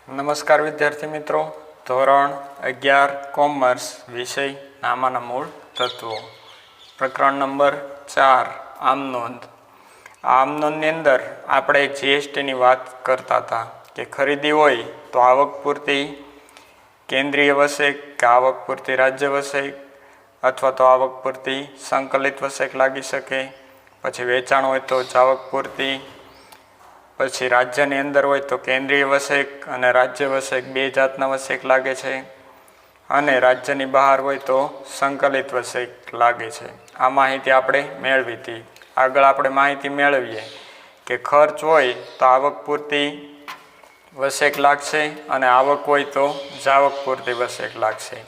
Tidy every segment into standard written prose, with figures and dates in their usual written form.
નમસ્કાર વિદ્યાર્થી મિત્રો, ધોરણ 11 કોમર્સ વિષય નામાના મૂળ તત્વો, પ્રકરણ નંબર 4 આમ નોંધ. આમ નોંધની અંદર આપણે જીએસટીની વાત કરતા હતા કે ખરીદી હોય તો આવક પૂરતી કેન્દ્રીય વસેક કે આવક પૂરતી રાજ્ય વસેક અથવા તો આવક પૂરતી સંકલિત વસેક લાગી શકે. પછી વેચાણ હોય તો જાવક પૂરતી, પછી રાજ્યની અંદર હોય તો કેન્દ્રીય વસેક અને રાજ્ય વસેક બે જાતના વસેક લાગે છે, અને રાજ્યની બહાર હોય તો સંકલિત વસેક લાગે છે. આ માહિતી આપણે મેળવી હતી. આગળ આપણે માહિતી મેળવીએ કે ખર્ચ હોય તો આવક પૂરતી વસેક લાગશે અને આવક હોય તો જાવક પૂરતી વસેક લાગશે.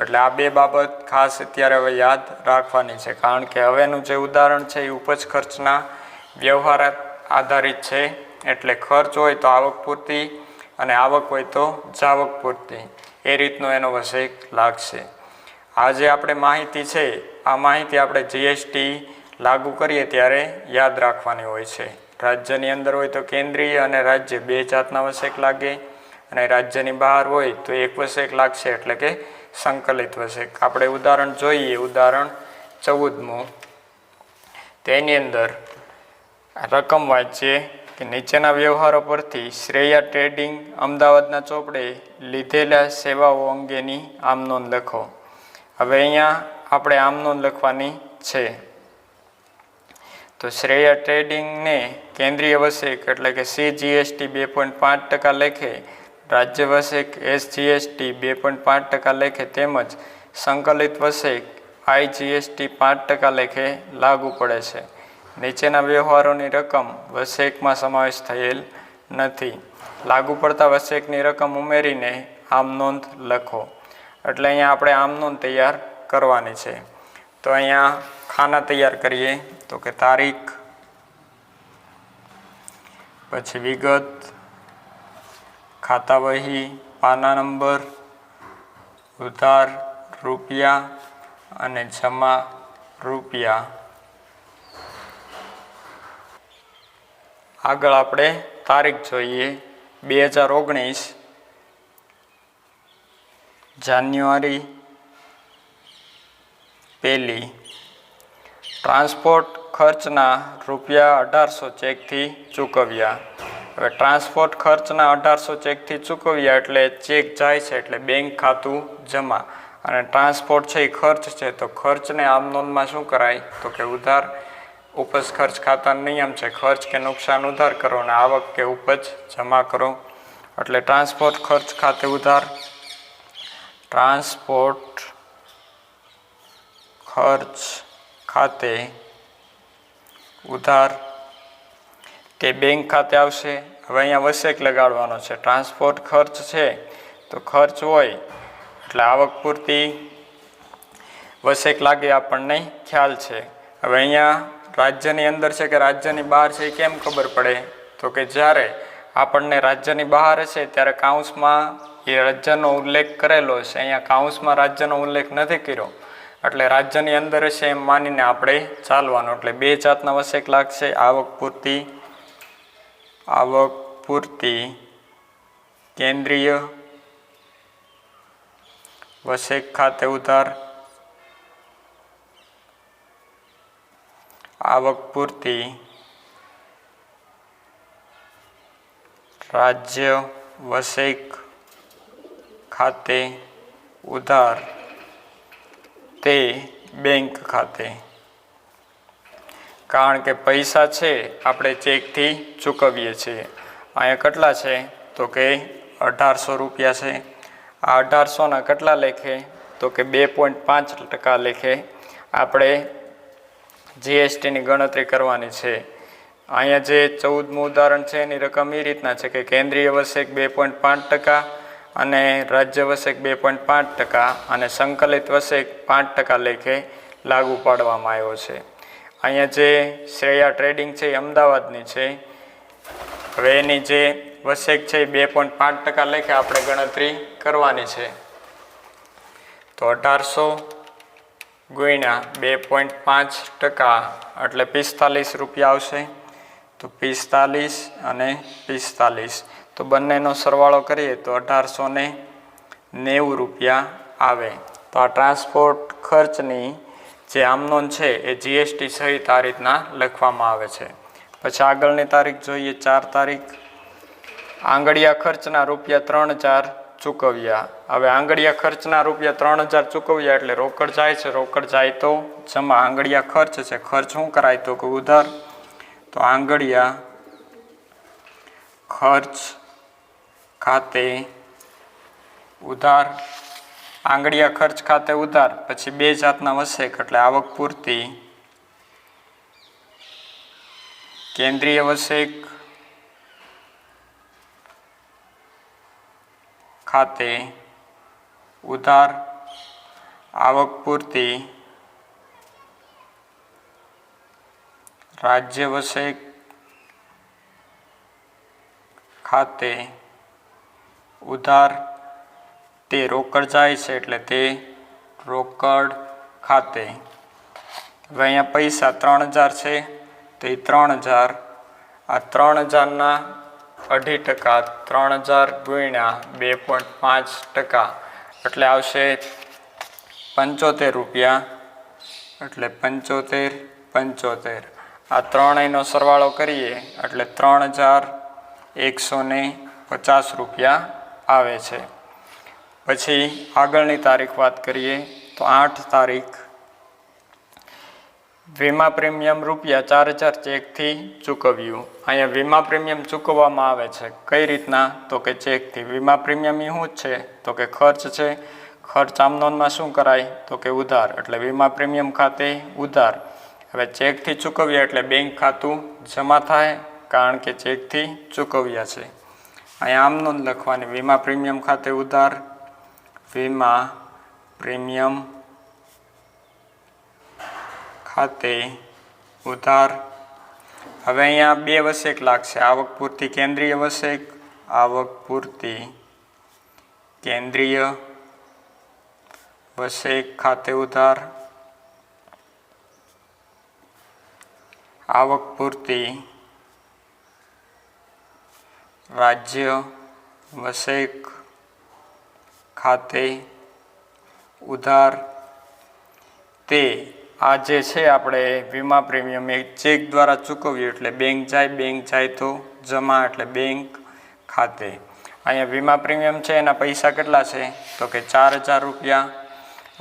એટલે આ બે બાબત ખાસ અત્યારે હવે યાદ રાખવાની છે, કારણ કે હવેનું જે ઉદાહરણ છે એ ઉપજ ખર્ચના વ્યવહાર આધારિત છે. એટલે ખર્ચ હોય તો આવક પૂરતી અને આવક હોય તો જાવક પૂરતી, એ રીતનો એનો વસેક લાગશે. આ જે આપણે માહિતી છે, આ માહિતી આપણે જીએસટી લાગુ કરીએ ત્યારે યાદ રાખવાની હોય છે. રાજ્યની અંદર હોય તો કેન્દ્રીય અને રાજ્ય બે જાતના વસેક લાગે, અને રાજ્યની બહાર હોય તો એક વસેક લાગશે, એટલે કે સંકલિત વસેક. આપણે ઉદાહરણ જોઈએ, ઉદાહરણ 14મું. તેની અંદર રકમ વાંચીએ કે નીચેના વ્યવહારો પરથી શ્રેયા ટ્રેડિંગ અમદાવાદના ચોપડે લીધેલા સેવાઓ અંગેની આમ નોંધ લખો. હવે અહીંયા આપણે આમ નોંધ લખવાની છે. તો શ્રેયા ટ્રેડિંગને કેન્દ્રીય વસેક એટલે કે CGST 2.5% લેખે, રાજ્ય વસેક SGST 2.5% લેખે તેમજ સંકલિત વસેક IGST 5% લેખે લાગુ પડે છે. નીચેના વ્યવહારોની રકમ વસેકમાં સમાવેશ થયેલ નથી. લાગુ પડતા વસેકની રકમ ઉમેરીને આમ નોંધ લખો. એટલે અહીંયા આપણે આમ નોંધ તૈયાર કરવાની છે. તો અહીંયા ખાના તૈયાર કરીએ. તો કે તારીખ, પછી વિગત, ખાતા વહી, પાના નંબર, ઉધાર રૂપિયા અને જમા રૂપિયા. આગળ આપણે તારીખ જોઈએ. 2019 જાન્યુઆરી 1. ટ્રાન્સપોર્ટ ખર્ચના રૂપિયા 1800 ચેકથી ચૂકવ્યા. હવે ટ્રાન્સપોર્ટ ખર્ચના 1800 ચેકથી ચૂકવ્યા એટલે ચેક જાય છે, એટલે બેંક ખાતું જમા. અને ટ્રાન્સપોર્ટ છે એ ખર્ચ છે, તો ખર્ચને આમ નોંધમાં શું કરાય? તો કે ઉધાર. ઉપજ ખર્ચ ખાતાનો નિયમ છે ખર્ચ કે નુકસાન ઉધાર કરો અને આવક કે ઉપજ જમા કરો. એટલે ટ્રાન્સપોર્ટ ખર્ચ ખાતે ઉધાર, ટ્રાન્સપોર્ટ ખર્ચ ખાતે ઉધાર તે બેંક ખાતે આવશે. હવે અહીંયા વસેક લગાડવાનો છે. ટ્રાન્સપોર્ટ ખર્ચ છે તો ખર્ચ હોય એટલે આવક પૂરતી વસેક લાગે, આપણને ખ્યાલ છે. હવે અહીંયા રાજ્યની અંદર છે કે રાજ્યની બહાર છે એ કેમ ખબર પડે? તો કે જ્યારે આપણને રાજ્યની બહાર હશે ત્યારે કાઉન્સમાં એ રાજ્યનો ઉલ્લેખ કરેલો હશે. અહીંયા કાઉન્સમાં રાજ્યનો ઉલ્લેખ નથી કર્યો, એટલે રાજ્યની અંદર હશે એમ માનીને આપણે ચાલવાનું. એટલે બે જાતના વસેક લાગશે. આવક પૂરતી કેન્દ્રીય વસેક ખાતે ઉધાર, આવક પૂરતી રાજ્ય વસેક ખાતે ઉધાર તે બેંક ખાતે. કારણ કે પૈસા છે આપણે ચેકથી ચૂકવીએ છીએ. અહીંયા કેટલા છે? તો કે 1800 રૂપિયા છે. આ 1800ના કેટલા લેખે? તો કે 2.5% લેખે આપણે જીએસટીની ગણતરી કરવાની છે. અહીંયા જે 14મું ઉદાહરણ છે એની રકમ એ રીતના છે કે કેન્દ્રીય વસેક 2.5% અને રાજ્ય વસેક 2.5% અને સંકલિત વસેક 5% લેખે લાગુ પાડવામાં આવ્યો છે. અહીંયા જે શ્રેયા ટ્રેડિંગ છે એ અમદાવાદની છે. હવે એની જે વસેક છે એ 2.5% લેખે આપણે ગણતરી કરવાની છે. તો 1800 ગુણ્યા 2.5% એટલે 45 રૂપિયા આવશે. તો 45 અને 45 તો બંનેનો સરવાળો કરીએ તો 1890 રૂપિયા આવે। તો આ ટ્રાન્સપોર્ટ ખર્ચની જે આમ નોંધ છે એ જીએસટી સહિત આ રીતના લખવામાં આવે છે। પછી આગળની તારીખ જોઈએ 4 તારીખ। આંગળીયા ખર્ચના ₹3000 ચૂકવ્યા। હવે આંગળીયા ખર્ચના ₹3000 ચૂકવ્યા એટલે રોકડ જાય છે, રોકડ જાય તો જમા। આંગળીયા ખર્ચ છે, ખર્ચ શું કરાય તો કે ઉધાર। તો આંગળીયા ખર્ચ ખાતે ઉધાર। આંગળીયા ખર્ચ ખાતે ઉધાર। પછી 2 જાતના વસેક એટલે આવક પૂરતી કેન્દ્રીય વસેક ખાતે ઉધાર, આવક પૂરતી રાજ્ય વસેક ખાતે ઉધાર। તે રોકડ જાય છે એટલે તે રોકડ ખાતે। હવે અહીંયા પૈસા 3000 છે તો એ 3000 આ 3000ના 2.5% 3000 ગુણ્યા 2.5% એટલે આવશે 75 રૂપિયા। એટલે 75 આ ત્રણેયનો સરવાળો કરીએ એટલે 3150 રૂપિયા આવે છે। પછી આગળની તારીખ વાત કરીએ તો 8 તારીખ। વીમા પ્રીમિયમ ₹4000 ચેકથી ચૂકવ્યું। અહીંયા વીમા પ્રીમિયમ ચૂકવવામાં આવે છે કઈ રીતના તો કે ચેકથી। વીમા પ્રીમિયમ એ શું છે તો કે ખર્ચ છે। ખર્ચ આમ નોંધમાં શું કરાય તો કે ઉધાર, એટલે વીમા પ્રીમિયમ ખાતે ઉધાર। હવે ચેકથી ચૂકવ્યા એટલે બેંક ખાતું જમા થાય કારણ કે ચેકથી ચૂકવ્યા છે। અહીંયા આમ નોંધ લખવાની વીમા પ્રીમિયમ ખાતે ઉધાર, વીમા પ્રીમિયમ ખાતે ઉધાર। હવે અહીંયા 2 વસેક લાગશે, આવક પૂરતી કેન્દ્રીય વસેક, આવક પૂરતી કેન્દ્રીય વસેક ખાતે ઉધાર, આવક પૂરતી રાજ્ય વસેક ખાતે ઉધાર। તે આ જે છે આપણે વીમા પ્રીમિયમ એ ચેક દ્વારા ચૂકવ્યું એટલે બેંક જાય તો જમા એટલે બેંક ખાતે। અહીંયા વીમા પ્રીમિયમ છે એના પૈસા કેટલા છે તો કે 4000 રૂપિયા,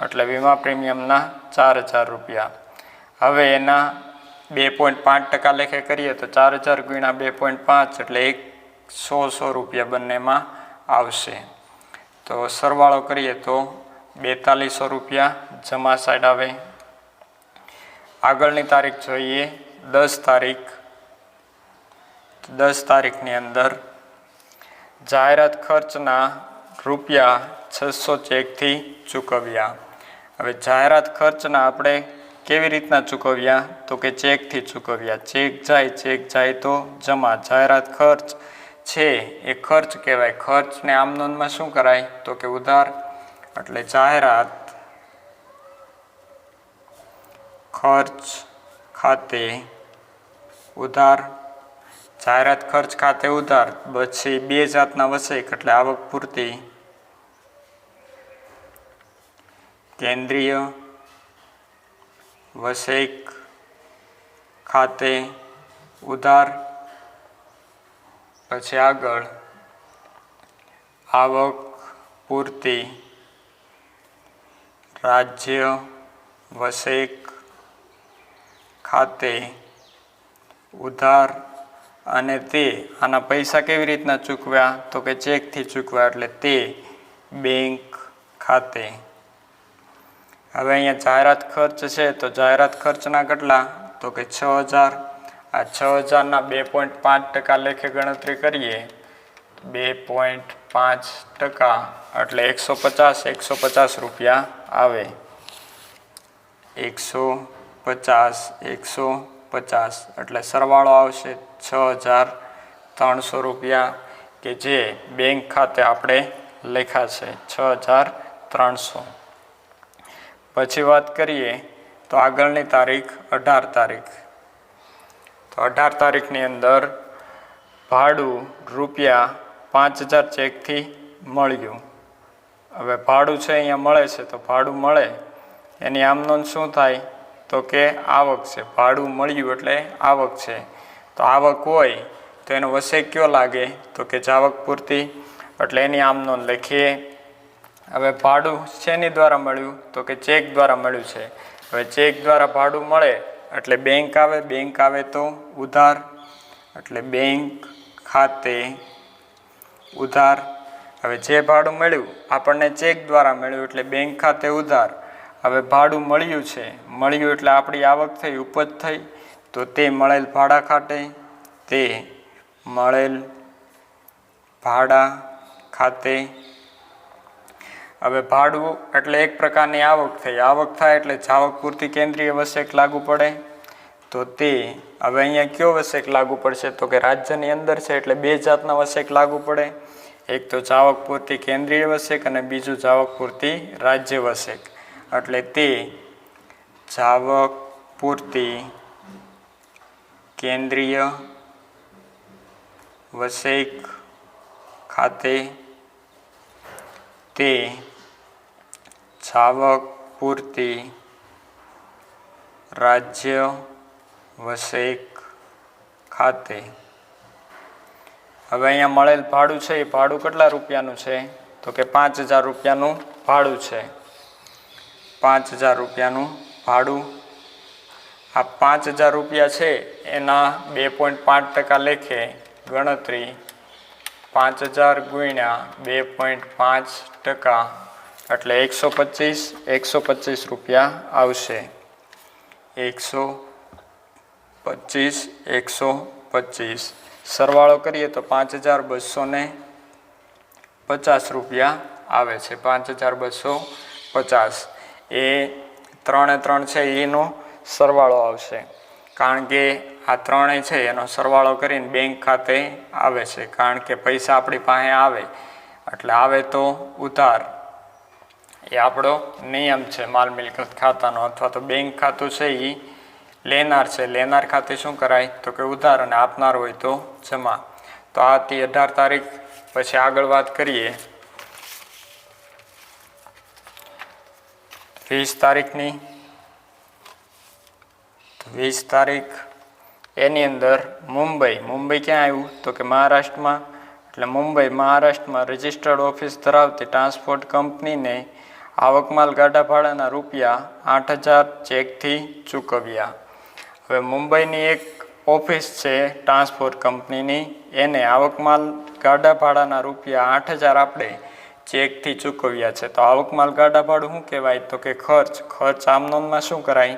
એટલે વીમા પ્રીમિયમના 4000 રૂપિયા। હવે એના 2.5% લેખે કરીએ તો 4000 ગુણ્યા 2.5 એટલે 100 રૂપિયા બંનેમાં આવશે। તો સરવાળો કરીએ તો 4200 રૂપિયા જમા સાઈડ આવે। આગળની તારીખ જોઈએ 10 તારીખ। 10 તારીખની અંદર જાહેરાત ખર્ચના ₹600 ચેકથી ચૂકવ્યા। હવે જાહેરાત ખર્ચના આપણે કેવી રીતના ચૂકવ્યા તો કે ચેકથી ચૂકવ્યા। ચેક જાય તો જમા। જાહેરાત ખર્ચ છે એ ખર્ચ કહેવાય। ખર્ચને આમ નોંધમાં શું કરાય તો કે ઉધાર, એટલે જાહેરાત ખર્ચ ખાતે ઉધાર, જાહેરાત ખર્ચ ખાતે ઉધાર। પછી 2 જાતના વસેક એટલે આવક પૂરતી કેન્દ્રીય વસેક ખાતે ઉધાર। પછી આગળ આવક પૂરતી રાજ્ય વસેક ખાતે ઉધાર। અને તે આના પૈસા કેવી રીતના ચૂકવ્યા તો કે ચેકથી ચૂકવ્યા, એટલે તે બેંક ખાતે। હવે અહીંયા જાહેરાત ખર્ચ છે તો જાહેરાત ખર્ચના કેટલા તો કે 6000। આ 6000ના 2.5% લેખે ગણતરી કરીએ 2.5% એટલે 150 રૂપિયા આવે। 150 એટલે સરવાળો આવશે 6300 રૂપિયા કે જે બેંક ખાતે આપણે લખ્યા છે 6300। પછી વાત કરીએ તો આગળની તારીખ 18 તારીખ। તો 18 તારીખની અંદર ભાડું 5000 ચેકથી મળ્યું. હવે ભાડું છે અહીંયા મળે છે, તો ભાડું મળે એની આમ નોંધ શું થાય તો કે આવક છે. ભાડું મળ્યું એટલે આવક છે. તો આવક હોય તો એનો વસેક કયો લાગે તો કે જાવક પૂર્તિ, એટલે એની આમ નોંધ લખીએ. હવે ભાડું શેની દ્વારા મળ્યું તો કે ચેક દ્વારા મળ્યું છે. હવે ચેક દ્વારા ભાડું મળે એટલે બેંક આવે, બેંક આવે તો ઉધાર, એટલે બેંક ખાતે ઉધાર. હવે જે ભાડું મળ્યું આપણને ચેક દ્વારા મળ્યું એટલે બેંક ખાતે ઉધાર. હવે ભાડું મળ્યું છે, મળ્યું એટલે આપણી આવક થઈ, ઉપજ થઈ, તો તે મળેલ ભાડા ખાતે, તે મળેલ ભાડા ખાતે. હવે ભાડું એટલે એક પ્રકારની આવક થઈ, આવક થાય એટલે જાવક પૂરતી કેન્દ્રીય વસેક લાગુ પડે, તો તે હવે અહીંયા કયો વસેક લાગુ પડશે તો કે રાજ્યની અંદર છે એટલે બે જાતના વસેક લાગુ પડે. એક તો જાવક પૂરતી કેન્દ્રીય વસેક અને બીજું જાવક પૂરતી રાજ્ય વસેક. એટલે તે જાવક પૂરતી કેન્દ્રીય વસેક ખાતે, તે જાવક પૂરતી રાજ્ય વસેક ખાતે. હવે અહીંયા મળેલ ભાડું છે એ ભાડું કેટલા રૂપિયાનું છે તો કે 5000 રૂપિયાનું ભાડું છે. 5000 રૂપિયાનું ભાડું. આ 5000 રૂપિયા છે એના 2.5% લેખે ગણતરી 5000 ગુણ્યા 2.5% એટલે 125 રૂપિયા આવશે. 125 સરવાળો કરીએ તો 5250 રૂપિયા આવે છે. 5250 એ 3 છે એનો સરવાળો આવશે, કારણ કે આ ત્રણેય છે એનો સરવાળો કરીને બેંક ખાતે આવે છે. કારણ કે પૈસા આપણી પાસે આવે એટલે આવે તો ઉધાર, એ આપણો નિયમ છે માલ મિલકત ખાતાનો. અથવા તો બેંક ખાતું છે એ લેનાર છે, લેનાર ખાતે શું કરાય તો કે ઉધાર અને આપનાર હોય તો જમા. તો આ હતી 18 તારીખ. પછી આગળ વાત કરીએ 20 તારીખની. 20 તારીખ એની અંદર મુંબઈ ક્યાં આવ્યું તો કે મહારાષ્ટ્રમાં. એટલે મુંબઈ મહારાષ્ટ્રમાં રજિસ્ટર્ડ ઓફિસ ધરાવતી ટ્રાન્સપોર્ટ કંપનીને આવકમાલ ગાડા ભાડાના રૂપિયા 8000 ચેકથી ચૂકવ્યા. હવે મુંબઈની એક ઓફિસ છે ટ્રાન્સપોર્ટ કંપનીની, એને આવકમાલ ગાડા ભાડાના રૂપિયા 8000 આપણે ચેકથી ચૂકવ્યા છે. તો આવકમાલ ગાડા ભાડું શું કહેવાય તો કે ખર્ચ. આમ નોંધમાં શું કરાય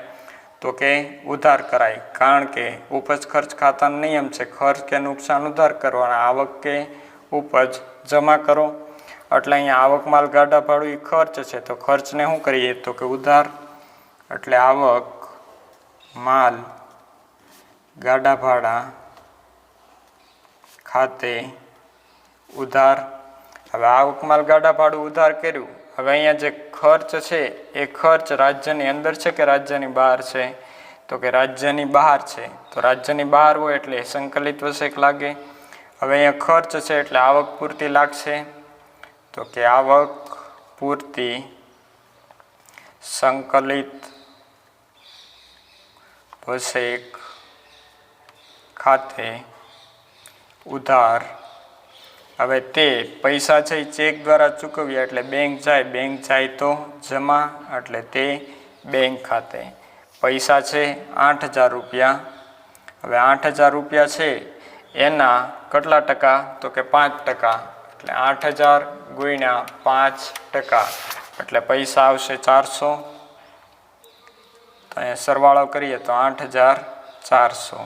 તો કે ઉધાર કરાય, કારણ કે ઉપજ ખર્ચ ખાતાનો નિયમ છે ખર્ચ કે નુકસાન ઉધાર કરવાના, આવક કે ઉપજ જમા કરો. એટલે અહીંયા આવકમાલ ગાડા ભાડું એ ખર્ચ છે, તો ખર્ચને શું કરીએ તો કે ઉધાર. એટલે આવક માલ ગાડા ભાડા ખાતે ઉધાર. હવે આવકમાલ ગાડા ભાડું ઉધાર કર્યું. હવે અહીંયા જે ખર્ચ છે એ ખર્ચ રાજ્યની અંદર છે કે રાજ્યની બહાર છે તો કે રાજ્યની બહાર છે. તો રાજ્યની બહાર હોય એટલે સંકલિત વસેક લાગે. હવે અહીંયા ખર્ચ છે એટલે આવક પૂરતી લાગશે, તો કે આવક પૂરતી સંકલિત વસેક ખાતે ઉધાર. હવે તે પૈસા છે એ ચેક દ્વારા ચૂકવ્યા એટલે બેંક જાય તો જમા, એટલે તે બેંક ખાતે. પૈસા છે 8000 રૂપિયા. હવે 8000 રૂપિયા છે એના કેટલા ટકા તો કે 5%. એટલે 8000 ગુણ્યા 5% એટલે પૈસા આવશે 400. તો અહીંયા સરવાળો કરીએ તો 8400.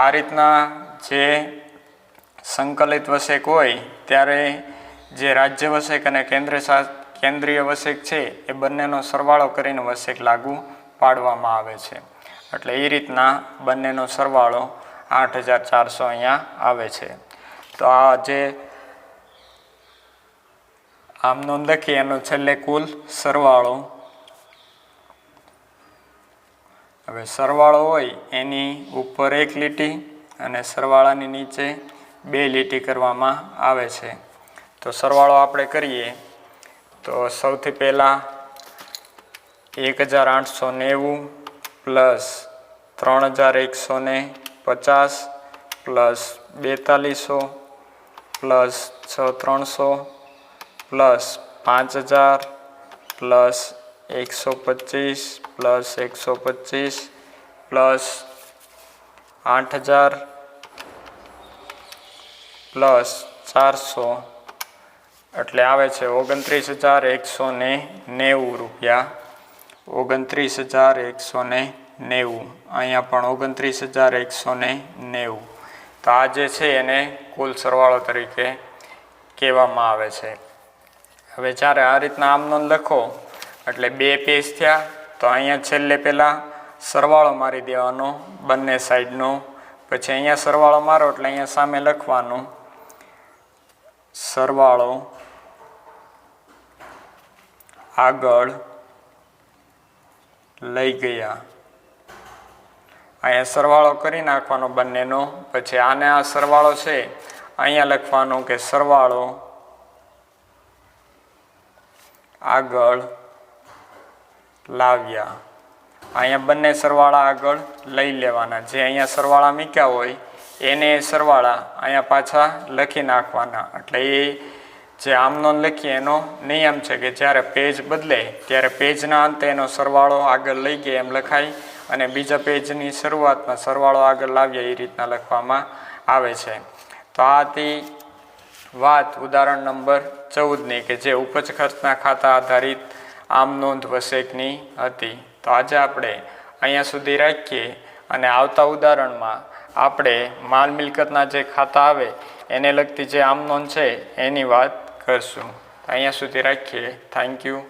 આ રીતના જે સંકલિત વસેક હોય ત્યારે જે રાજ્ય વસેક અને કેન્દ્રીય વસેક છે એ બંનેનો સરવાળો કરીને વસેક લાગુ પાડવામાં આવે છે. એટલે એ રીતના બંનેનો સરવાળો 8400 અહીંયા આવે છે. તો આ જે આમ નોંધ લખી એનો છેલ્લે કુલ સરવાળો. હવે સરવાળો હોય એની ઉપર એક લીટી અને સરવાળાની નીચે 2 લીટી કરવામાં આવે છે. તો સરવાળો આપણે કરીએ તો સૌથી પહેલાં 1890 plus 3150 plus 4200 plus 6300 plus 5000 plus 125 plus 125 plus 8000 plus 400 એટલે આવે છે 29,190 રૂપિયા. 29,190. અહીંયા પણ 29,190. તો આ જે છે એને કુલ સરવાળો તરીકે કહેવામાં આવે છે. હવે જ્યારે આ રીતના આમ નોંધ લખો એટલે 2 પેજ થયા. તો અહીંયા છેલ્લે પહેલાં સરવાળો મારી દેવાનો બંને સાઈડનો. પછી અહીંયા સરવાળો મારો એટલે અહીંયા સામે લખવાનું સરવાળો આગળ લઈ ગયા. અહીંયા સરવાળો કરી નાખવાનો બંનેનો. પછી આને આ સરવાળો છે અહીંયા લખવાનું કે સરવાળો આગળ લાવ્યા. અહીંયા બંને સરવાળા આગળ લઈ લેવાના. જે અહીંયા સરવાળા મૂક્યા હોય એને સરવાળા અહીંયા પાછા લખી નાખવાના. એટલે એ જે આમ નોંધ લખીએ એનો નિયમ છે કે જ્યારે પેજ બદલે ત્યારે પેજના અંતે એનો સરવાળો આગળ લઈ ગયા એમ લખાય અને બીજા પેજની શરૂઆતમાં સરવાળો આગળ લાવ્યા એ રીતના લખવામાં આવે છે. તો આ હતી વાત ઉદાહરણ નંબર 14ની કે જે ઉપજ ખર્ચના ખાતા આધારિત આમ નોંધ વસેકની હતી. તો આજે આપણે અહીંયા સુધી રાખીએ અને આવતા ઉદાહરણમાં આપણે માલ મિલકતના જે ખાતા આવે એને લગતી જે આમ નોંધ છે એની વાત કરશું. અહીંયા સુધી રાખીએ. Thank you.